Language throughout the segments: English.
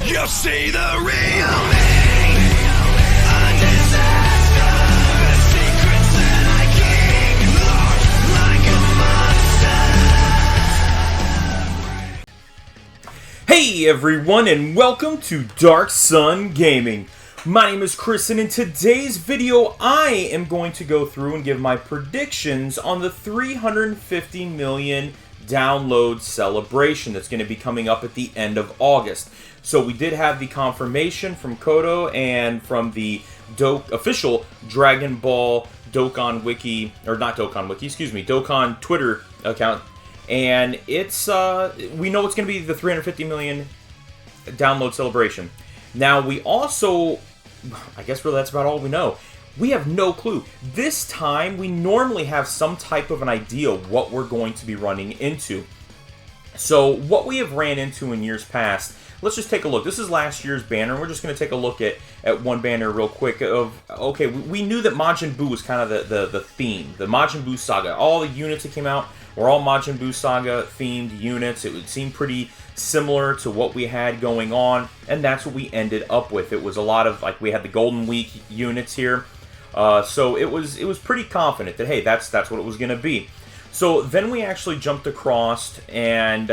You see the real me, a disaster, secrets that I keep, locked like a monster. Hey everyone, and welcome to Dark Sun Gaming. My name is Chris, and in today's video I am going to go through and give my predictions on the 350 million download celebration that's going to be coming up at the end of August. So we did have the confirmation from Kodo and from the official Dragon Ball Dokkan Wiki, or not Dokkan Wiki, excuse me, Dokkan Twitter account. And it's, we know it's going to be the 350 million download celebration. Now, we also, I guess really that's about all we know. We have no clue. This time, we normally have some type of an idea what we're going to be running into. So, what we have ran into in years past, let's just take a look. This is last year's banner, and we're just going to take a look at one banner real quick of, okay, we knew that Majin Buu was kind of the theme, the Majin Buu saga. All the units that came out were all Majin Buu saga themed units. It would seem pretty similar to what we had going on, and that's what we ended up with. It was a lot of, like, we had the Golden Week units here, so it was pretty confident that, hey, that's what it was going to be. So then we actually jumped across, and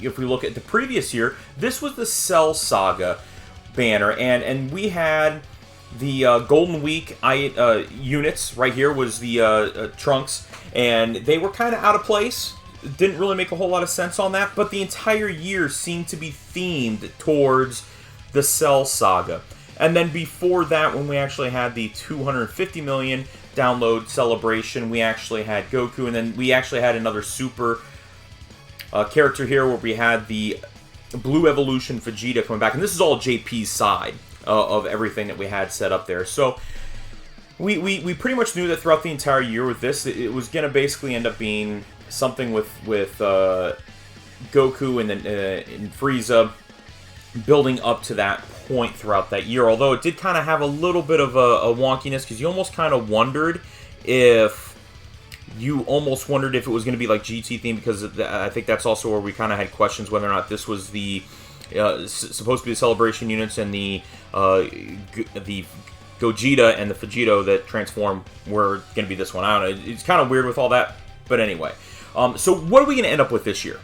if we look at the previous year, this was the Cell Saga banner, and we had the Golden Week units. Right here was the Trunks, and they were kind of out of place. Didn't really make a whole lot of sense on that, but the entire year seemed to be themed towards the Cell Saga. And then before that, when we actually had the 250 million download celebration, we actually had Goku, and then we actually had another super character here where we had the Blue Evolution Vegeta coming back. And this is all JP's side of everything that we had set up there. So we pretty much knew that throughout the entire year with this, it was going to basically end up being something with Goku and then and Frieza building up to that point throughout that year. Although it did kind of have a little bit of a wonkiness, because you almost kind of wondered if it was going to be like GT theme, because I think that's also where we kind of had questions whether or not this was the supposed to be the celebration units, and the Gogeta and the Vegito that transform were going to be this one. I don't know. It's kind of weird with all that, but anyway. So what are we going to end up with this year?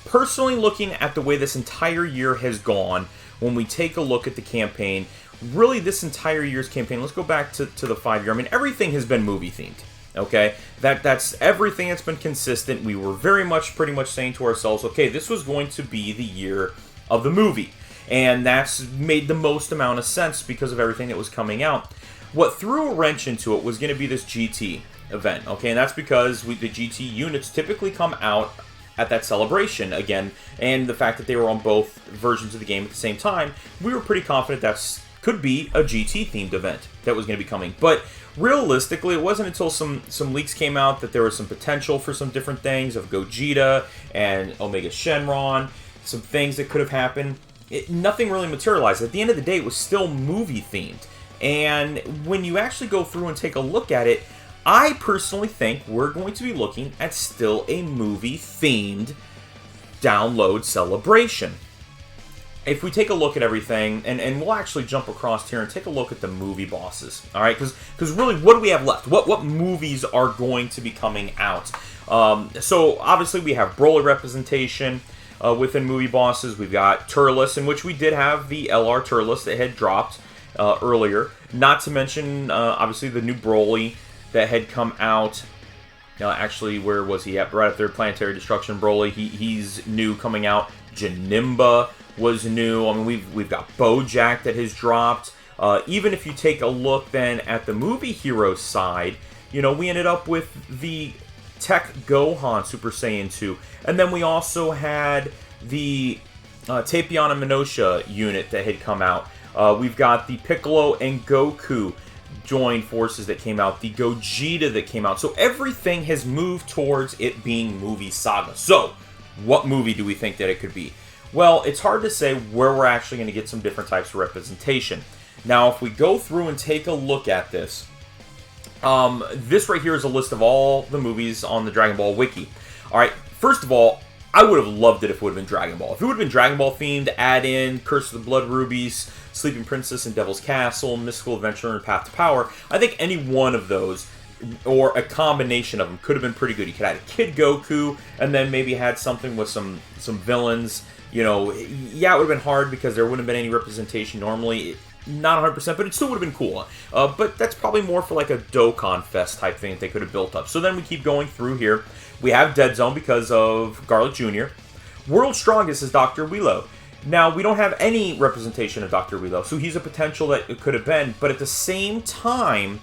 Personally, looking at the way this entire year has gone, when we take a look at the campaign, really this entire year's campaign, let's go back to the 5-year. I mean, everything has been movie-themed, okay? That's everything that's been consistent. We were pretty much saying to ourselves, okay, this was going to be the year of the movie. And that's made the most amount of sense because of everything that was coming out. What threw a wrench into it was going to be this GT event, okay? And that's because the GT units typically come out at that celebration again, and the fact that they were on both versions of the game at the same time, we were pretty confident that could be a GT-themed event that was going to be coming. But realistically, it wasn't until some leaks came out that there was some potential for some different things of Gogeta and Omega Shenron, some things that could have happened. Nothing really materialized. At the end of the day, it was still movie-themed. And when you actually go through and take a look at it, I personally think we're going to be looking at still a movie-themed download celebration. If we take a look at everything, and we'll actually jump across here and take a look at the movie bosses, all right? Because really, what do we have left? What movies are going to be coming out? So obviously we have Broly representation within movie bosses. We've got Turles, in which we did have the LR Turles that had dropped earlier. Not to mention, obviously, the new Broly that had come out. Actually, where was he at? Right after Planetary Destruction Broly. He's new coming out. Janemba was new. I mean, we've got Bojack that has dropped. Even if you take a look then at the movie hero side, we ended up with the Tech Gohan Super Saiyan 2. And then we also had the Tapion and Minosha unit that had come out. We've got the Piccolo and Goku joined forces that came out, the Gogeta that came out. So everything has moved towards it being movie saga. So what movie do we think that it could be? Well, it's hard to say where we're actually going to get some different types of representation. Now, if we go through and take a look at this, this right here is a list of all the movies on the Dragon Ball Wiki. All right, first of all, I would have loved it if it would have been Dragon Ball. If it would have been Dragon Ball themed, add in Curse of the Blood Rubies, Sleeping Princess and Devil's Castle, Mystical Adventure and Path to Power, I think any one of those, or a combination of them, could have been pretty good. You could add a Kid Goku, and then maybe had something with some villains. You know, yeah, it would have been hard because there wouldn't have been any representation normally. Not 100%, but it still would have been cool. But that's probably more for like a Dokkan Fest type thing that they could have built up. So then we keep going through here. We have Dead Zone because of Garlic Jr. World's Strongest is Dr. Willow. Now, we don't have any representation of Dr. Willow, so he's a potential that it could have been. But at the same time,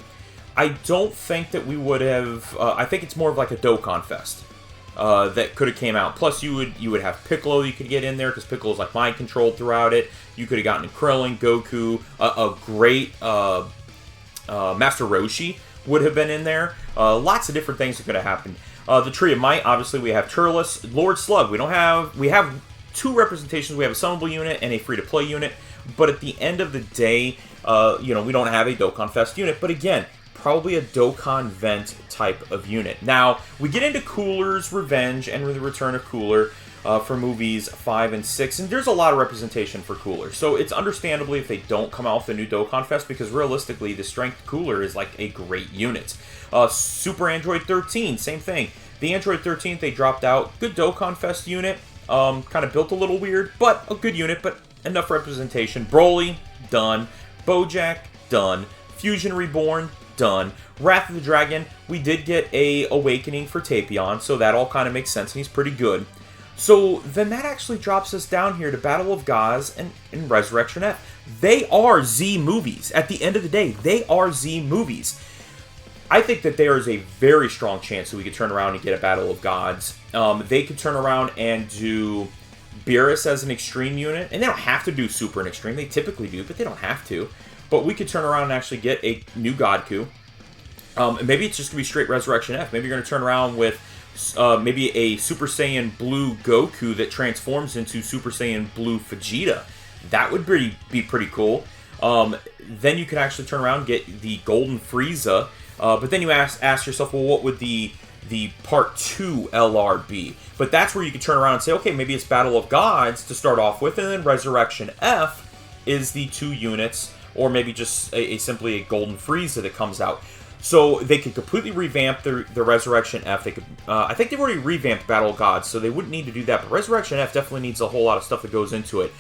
I don't think that we would have... I think it's more of like a Dokkan Fest that could have came out. Plus, you would have Piccolo you could get in there, because Piccolo's like mind-controlled throughout it. You could have gotten Krillin, Goku, a great Master Roshi would have been in there. Lots of different things that could have happened. The Tree of Might, obviously, we have Turles. Lord Slug, we have two representations. We have a summonable unit and a free-to-play unit. But at the end of the day, we don't have a Dokkan Fest unit. But again, probably a Dokkan Vent type of unit. Now, we get into Cooler's Revenge and the Return of Cooler for movies 5 and 6, and there's a lot of representation for Cooler. So it's understandably if they don't come out with a new Dokkan Fest, because realistically, the Strength Cooler is like a great unit. Super Android 13, same thing. The Android 13 they dropped out. Good Dokkan Fest unit. Kind of built a little weird, but a good unit, but enough representation. Broly, done. Bojack, done. Fusion Reborn, done. Wrath of the Dragon, we did get a Awakening for Tapion, so that all kind of makes sense, and he's pretty good. So then that actually drops us down here to Battle of Gods and Resurrection F. They are Z movies. At the end of the day, they are Z movies. I think that there is a very strong chance that we could turn around and get a Battle of Gods. They could turn around and do Beerus as an extreme unit, and they don't have to do Super and Extreme. They typically do, but they don't have to. But we could turn around and actually get a new Godku. Maybe it's just going to be straight Resurrection F. Maybe you're going to turn around with maybe a Super Saiyan Blue Goku that transforms into Super Saiyan Blue Vegeta. That would be pretty cool. Then you could actually turn around and get the Golden Frieza. But then you ask yourself, well, what would the Part 2 LR be? But that's where you could turn around and say, okay, maybe it's Battle of Gods to start off with, and then Resurrection F is the two units, or maybe just simply a Golden Frieza that comes out. So they could completely revamp the Resurrection F. They could, I think they've already revamped Battle of Gods, so they wouldn't need to do that. But Resurrection F definitely needs a whole lot of stuff that goes into it.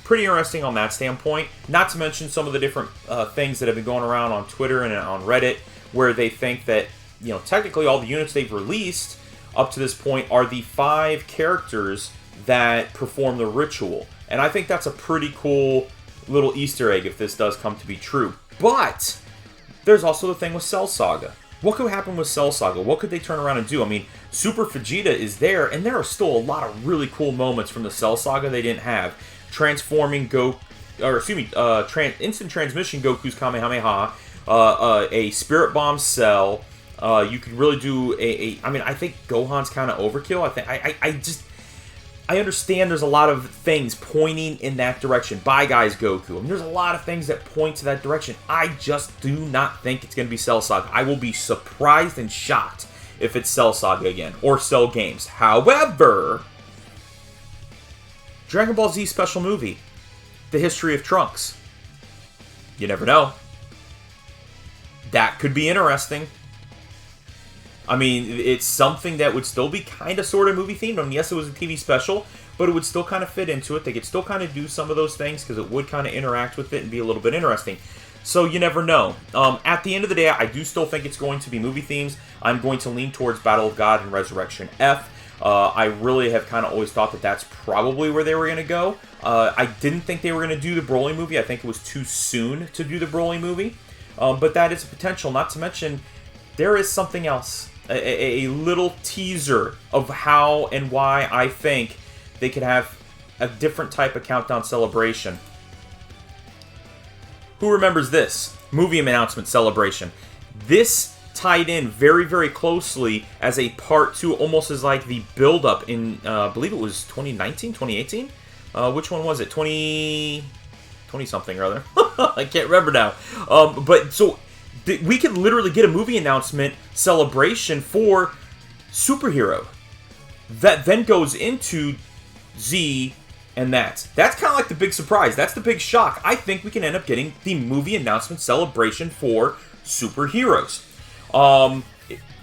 Pretty interesting on that standpoint. Not to mention some of the different things that have been going around on Twitter and on Reddit, where they think that, technically all the units they've released up to this point are the 5 characters that perform the ritual. And I think that's a pretty cool little Easter egg if this does come to be true. But there's also the thing with Cell Saga. What could happen with Cell Saga? What could they turn around and do? I mean, Super Vegeta is there, and there are still a lot of really cool moments from the Cell Saga they didn't have. Instant transmission Goku's Kamehameha, a Spirit Bomb Cell. You could really do I think Gohan's kind of overkill. I understand there's a lot of things pointing in that direction. Bye, guys, Goku. I mean, there's a lot of things that point to that direction. I just do not think it's going to be Cell Saga. I will be surprised and shocked if it's Cell Saga again, or Cell Games. However, Dragon Ball Z special movie, The History of Trunks. You never know. That could be interesting. I mean, it's something that would still be kind of sort of movie themed. I mean, yes, it was a TV special, but it would still kind of fit into it. They could still kind of do some of those things because it would kind of interact with it and be a little bit interesting. So you never know. At the end of the day, I do still think it's going to be movie themes. I'm going to lean towards Battle of God and Resurrection F. I really have kind of always thought that that's probably where they were going to go. I didn't think they were going to do the Broly movie. I think it was too soon to do the Broly movie. But that is a potential. Not to mention, there is something else. A little teaser of how and why I think they could have a different type of countdown celebration. Who remembers this? Movie announcement celebration. This tied in very, very closely as a part 2, almost as like the build-up in, I believe it was 2019, 2018? Which one was it? 20-something or other. I can't remember now. But so we could literally get a movie announcement celebration for Superhero. that then goes into Z, and that's kind of like the big surprise. That's the big shock. I think we can end up getting the movie announcement celebration for superheroes.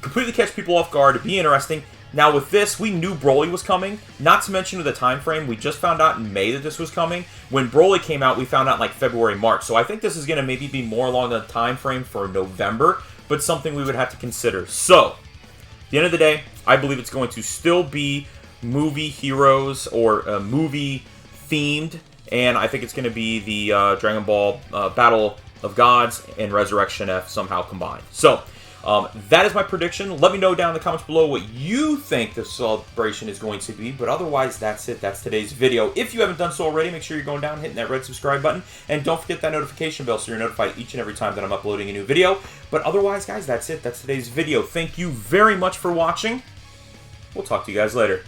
Completely catch people off guard. It'd be interesting. Now with this, we knew Broly was coming. Not to mention with the time frame, we just found out in May that this was coming. When Broly came out, we found out in like February, March. So I think this is going to maybe be more along the time frame for November, but something we would have to consider. So, at the end of the day, I believe it's going to still be movie heroes or movie themed, and I think it's going to be the Dragon Ball Battle of Gods and Resurrection F somehow combined. So, that is my prediction. Let me know down in the comments below what you think the celebration is going to be. But otherwise, that's it. That's today's video. If you haven't done so already, make sure you're going down, hitting that red subscribe button. And don't forget that notification bell so you're notified each and every time that I'm uploading a new video. But otherwise, guys, that's it. That's today's video. Thank you very much for watching. We'll talk to you guys later.